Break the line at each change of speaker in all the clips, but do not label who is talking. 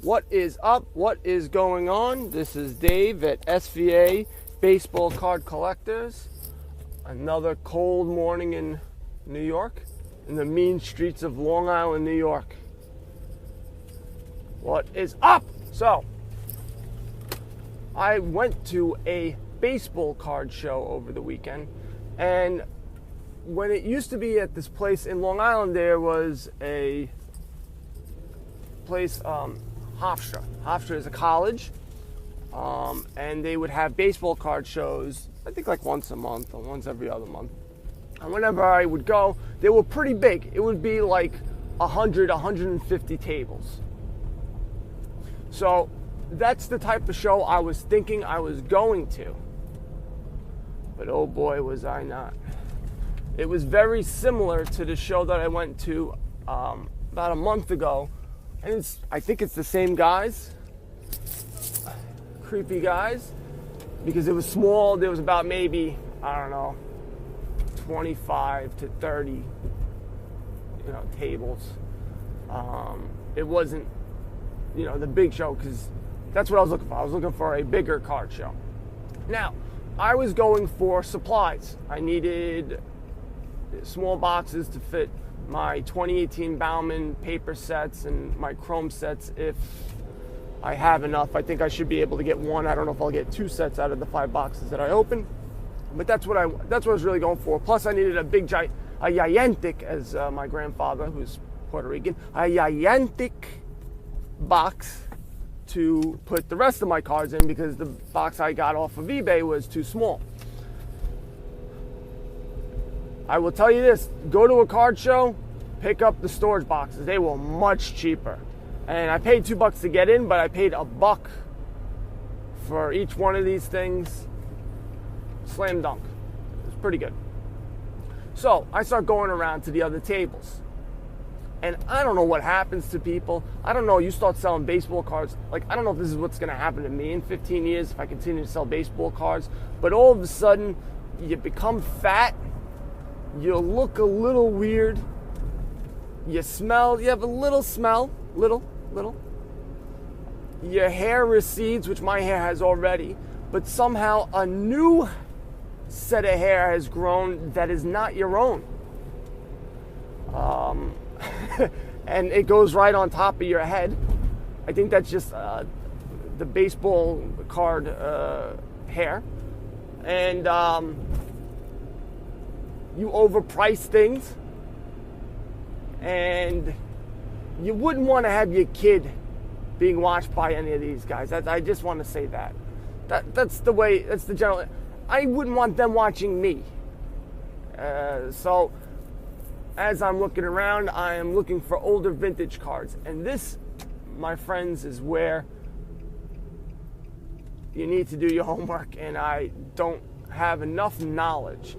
What is up? What is going on? This is Dave at SVA Baseball Card Collectors. Another cold morning in New York, in the mean streets of Long Island, New York. What is up? So, I went to a baseball card show over the weekend, and when it used to be at this place in Long Island, there was a place, Hofstra. Hofstra is a college, and they would have baseball card shows, I think like once a month or once every other month. And whenever I would go, they were pretty big. It would be like 100, 150 tables. So that's the type of show I was thinking I was going to. But oh boy, was I not. It was very similar to the show that I went to about a month ago. And I think it's the same guys, creepy guys, because it was small. There was about maybe, I don't know, 25 to 30, tables. It wasn't, the big show, because that's what I was looking for. I was looking for a bigger card show. Now, I was going for supplies. I needed small boxes to fit my 2018 Bauman paper sets and my chrome sets if I have enough. I think I should be able to get one. I don't know if I'll get 2 sets out of the 5 boxes that I opened, but that's what I was really going for. Plus, I needed a gigantic, as my grandfather, who's Puerto Rican, a gigantic box to put the rest of my cards in, because the box I got off of eBay was too small. I will tell you this, go to a card show, pick up the storage boxes. They were much cheaper. And I paid $2 to get in, but I paid $1 for each one of these things. Slam dunk. It was pretty good. So I start going around to the other tables. And I don't know what happens to people. I don't know, you start selling baseball cards. I don't know if this is what's going to happen to me in 15 years if I continue to sell baseball cards. But all of a sudden, you become fat. You look a little weird. You have a little smell. Little. Your hair recedes, which my hair has already. But somehow a new set of hair has grown that is not your own. And it goes right on top of your head. I think that's just the baseball card hair. And you overprice things. And you wouldn't want to have your kid being watched by any of these guys. I just want to say that. That's the general. I wouldn't want them watching me. So as I'm looking around, I am looking for older vintage cards. And this, my friends, is where you need to do your homework, and I don't have enough knowledge.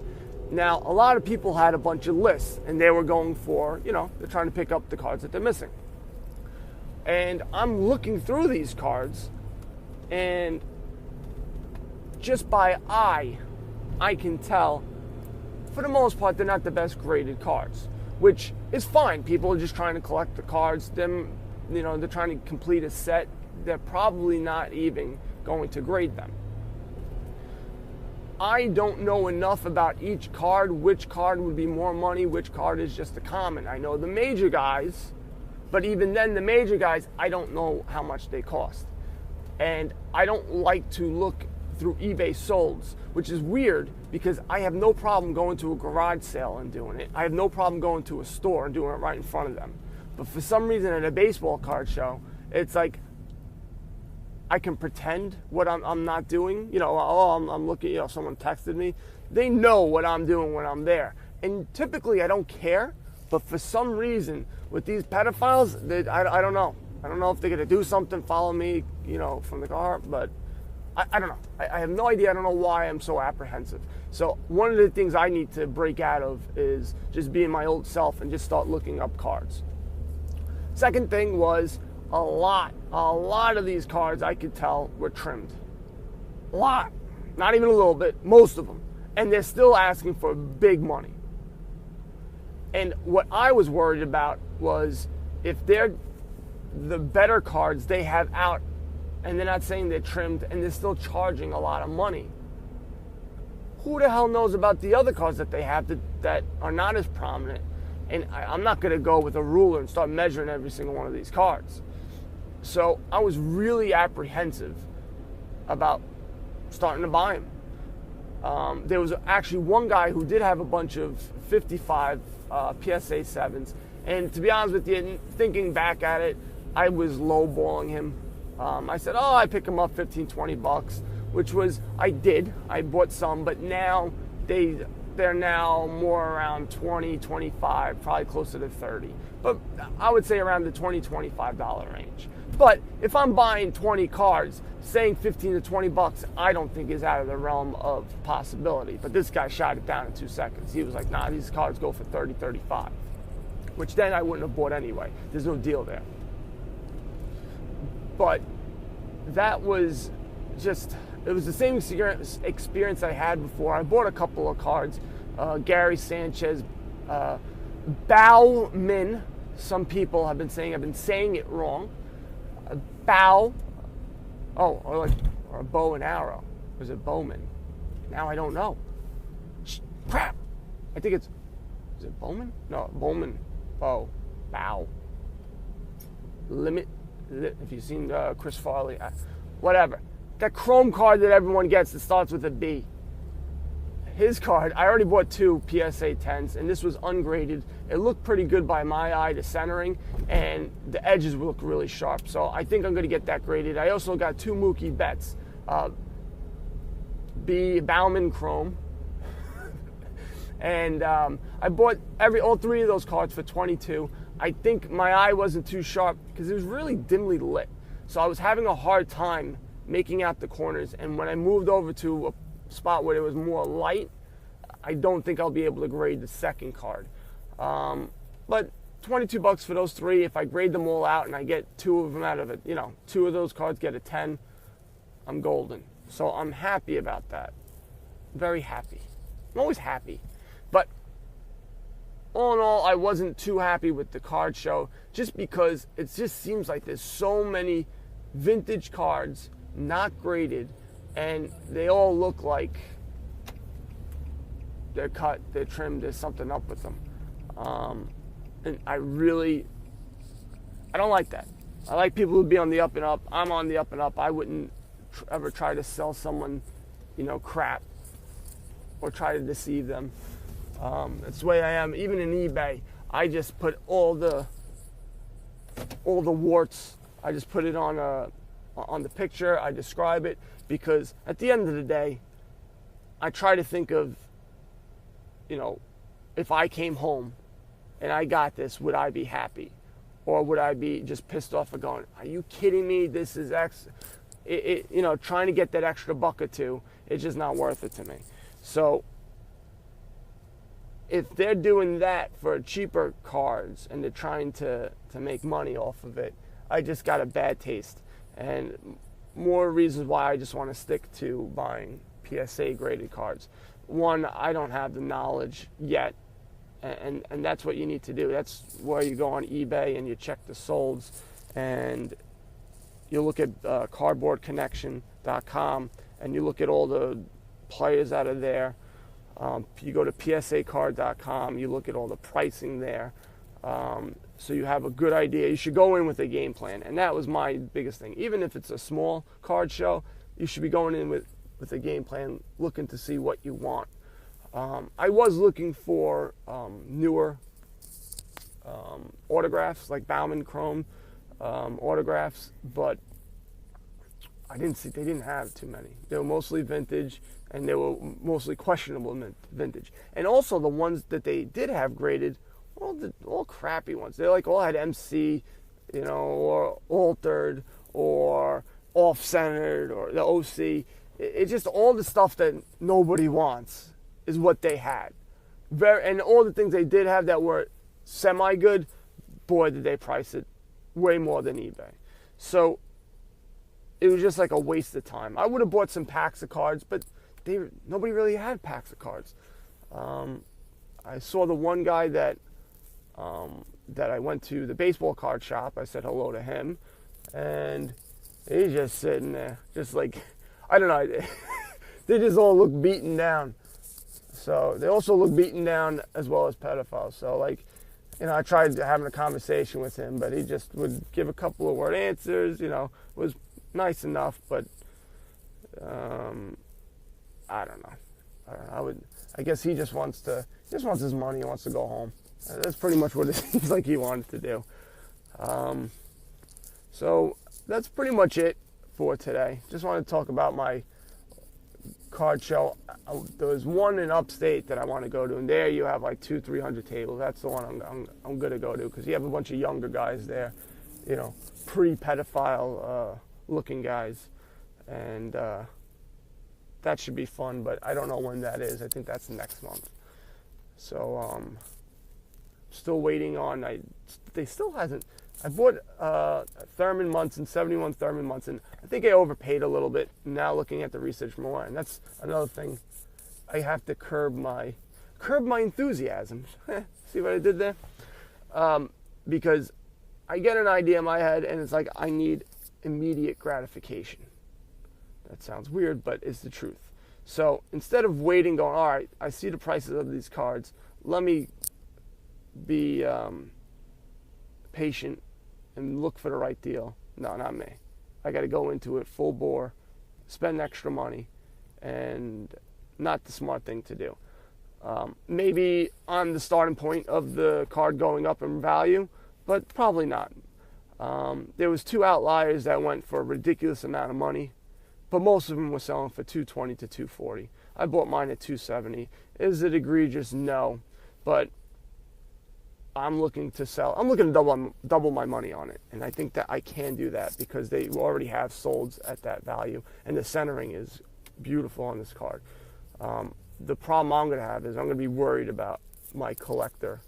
Now, a lot of people had a bunch of lists, and they were going for, they're trying to pick up the cards that they're missing. And I'm looking through these cards, and just by eye, I can tell, for the most part, they're not the best graded cards, which is fine. People are just trying to collect the cards. They're trying to complete a set. They're probably not even going to grade them. I don't know enough about each card, which card would be more money, which card is just a common. I know the major guys, but even then, the major guys, I don't know how much they cost. And I don't like to look through eBay solds, which is weird because I have no problem going to a garage sale and doing it. I have no problem going to a store and doing it right in front of them. But for some reason at a baseball card show, it's like I can pretend what I'm not doing. I'm looking, someone texted me. They know what I'm doing when I'm there. And typically I don't care, but for some reason with these pedophiles, I don't know. I don't know if they're going to do something, follow me, from the car, but I don't know. I have no idea. I don't know why I'm so apprehensive. So one of the things I need to break out of is just being my old self and just start looking up cards. Second thing was a lot of these cards I could tell were trimmed. A lot. Not even a little bit. Most of them. And they're still asking for big money. And what I was worried about was if they're the better cards they have out, and they're not saying they're trimmed, and they're still charging a lot of money. Who the hell knows about the other cards that they have that are not as prominent? And I'm not going to go with a ruler and start measuring every single one of these cards. So I was really apprehensive about starting to buy them. There was actually one guy who did have a bunch of 55 PSA 7s. And to be honest with you, thinking back at it, I was lowballing him. I said, oh, I pick them up 15, 20 bucks, which was, I did. I bought some, but now they're now more around 20, 25, probably closer to 30. But I would say around the $20, $25 range. But if I'm buying 20 cards, saying 15 to 20 bucks, I don't think is out of the realm of possibility. But this guy shot it down in 2 seconds. He was like, nah, these cards go for 30, 35. Which then I wouldn't have bought anyway. There's no deal there. But that was just, it was the same experience I had before. I bought a couple of cards. Gary Sanchez, Bowman. Some people have been saying I've been saying it wrong. Bow. Oh, or a bow and arrow. Or is it Bowman? Now I don't know. Crap. I think is it Bowman? No, Bowman. Bow. Limit. If you've seen Chris Farley, whatever. That chrome card that everyone gets that starts with a B. His card, I already bought 2 PSA 10s, and this was ungraded. It looked pretty good by my eye, the centering, and the edges look really sharp. So I think I'm going to get that graded. I also got 2 Mookie Betts. B. Bauman Chrome. And I bought all 3 of those cards for $22. I think my eye wasn't too sharp because it was really dimly lit. So I was having a hard time making out the corners. And when I moved over to a spot where it was more light, I don't think I'll be able to grade the second card. But $22 for those 3. If I grade them all out and I get 2 of them out of it, 2 of those cards get a 10, I'm golden. So I'm happy about that. Very happy. I'm always happy. But all in all, I wasn't too happy with the card show just because it just seems like there's so many vintage cards not graded, and they all look like they're cut, they're trimmed, there's something up with them. And I don't like that. I like people who be on the up and up. I'm on the up and up. I wouldn't ever try to sell someone, crap or try to deceive them. That's the way I am. Even in eBay, I just put all the warts. I just put it on the picture. I describe it because at the end of the day, I try to think of, if I came home and I got this, would I be happy, or would I be just pissed off and going, "Are you kidding me? This is trying to get that extra buck or two. It's just not worth it to me." So if they're doing that for cheaper cards and they're trying to make money off of it, I just got a bad taste. And more reasons why I just want to stick to buying PSA graded cards. One, I don't have the knowledge yet, and that's what you need to do. That's where you go on eBay and you check the solds, and you look at cardboardconnection.com and you look at all the players out of there. You go to psacard.com, you look at all the pricing there, so you have a good idea. You should go in with a game plan, and that was my biggest thing. Even if it's a small card show, you should be going in with a game plan, looking to see what you want. I was looking for newer autographs, like Bauman Chrome autographs, but they didn't have too many. They were mostly vintage, and they were mostly questionable vintage. And also the ones that they did have graded, all crappy ones. They all had MC, or altered, or off-centered, or the OC. It's just all the stuff that nobody wants is what they had. And all the things they did have that were semi-good, boy, did they price it way more than eBay. So it was just like a waste of time. I would have bought some packs of cards, but nobody really had packs of cards. I saw the one guy that that I went to the baseball card shop. I said hello to him, and he's just sitting there, just like, I don't know, they just all look beaten down. So they also look beaten down as well as pedophiles. So like, I tried having a conversation with him, but he just would give a couple of word answers, was nice enough, but I don't know. I guess he just wants his money. He wants to go home. That's pretty much what it seems like he wanted to do. So that's pretty much it for today. Just wanted to talk about my card show. There was one in upstate that I want to go to, and there you have like 200-300 tables. That's the one I'm going to go to, because you have a bunch of younger guys there, pre-pedophile looking guys, and that should be fun. But I don't know when that is. I think that's next month. So still waiting on. They still hasn't. I bought Thurman Munson, 71 Thurman Munson. I think I overpaid a little bit. Now looking at the research more, and that's another thing. I have to curb my enthusiasm. See what I did there? Because I get an idea in my head, and it's like I need immediate gratification. That sounds weird, but it's the truth. So instead of waiting, going, all right, I see the prices of these cards. Let me be patient and look for the right deal. No, not me. I got to go into it full bore, spend extra money, and not the smart thing to do. Maybe I'm the starting point of the card going up in value, but probably not. There was 2 outliers that went for a ridiculous amount of money, but most of them were selling for $220 to $240. I bought mine at $270. Is it egregious? No, but I'm looking to sell. I'm looking to double my money on it, and I think that I can do that because they already have solds at that value, and the centering is beautiful on this card. The problem I'm going to have is I'm going to be worried about my collector,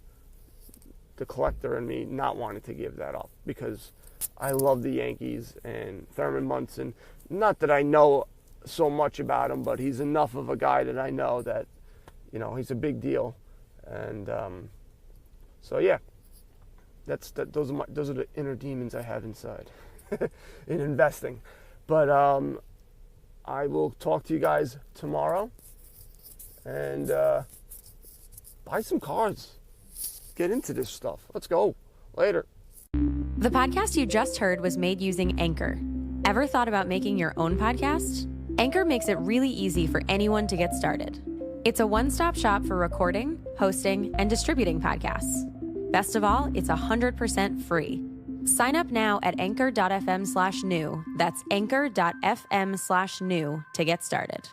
the collector in me not wanting to give that up, because I love the Yankees and Thurman Munson. Not that I know so much about him, but he's enough of a guy that I know that, he's a big deal, and so yeah, those are the inner demons I have inside in investing. But I will talk to you guys tomorrow, and buy some cards. Get into this stuff. Let's go. Later.
The podcast you just heard was made using Anchor. Ever thought about making your own podcast? Anchor makes it really easy for anyone to get started. It's a one-stop shop for recording, hosting, and distributing podcasts. Best of all, it's 100% free. Sign up now at anchor.fm/new. That's anchor.fm/new to get started.